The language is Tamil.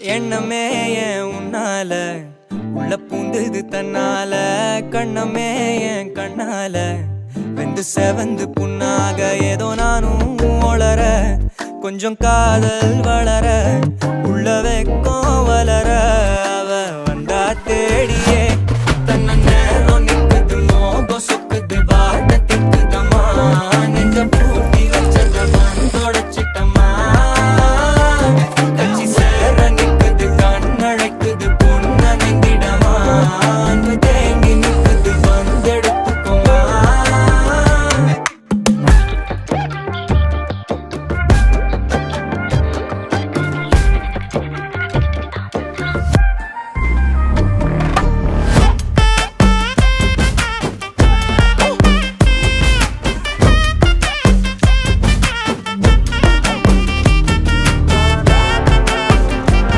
எண்ணமே ஏன் உன்னால உள்ள பூந்தது தன்னால கண்ணமே ஏன் கண்ணால வெந்து செவந்து புண்ணாக ஏதோ நானும் ஒளர கொஞ்சம் காதல் வளர உள்ளவே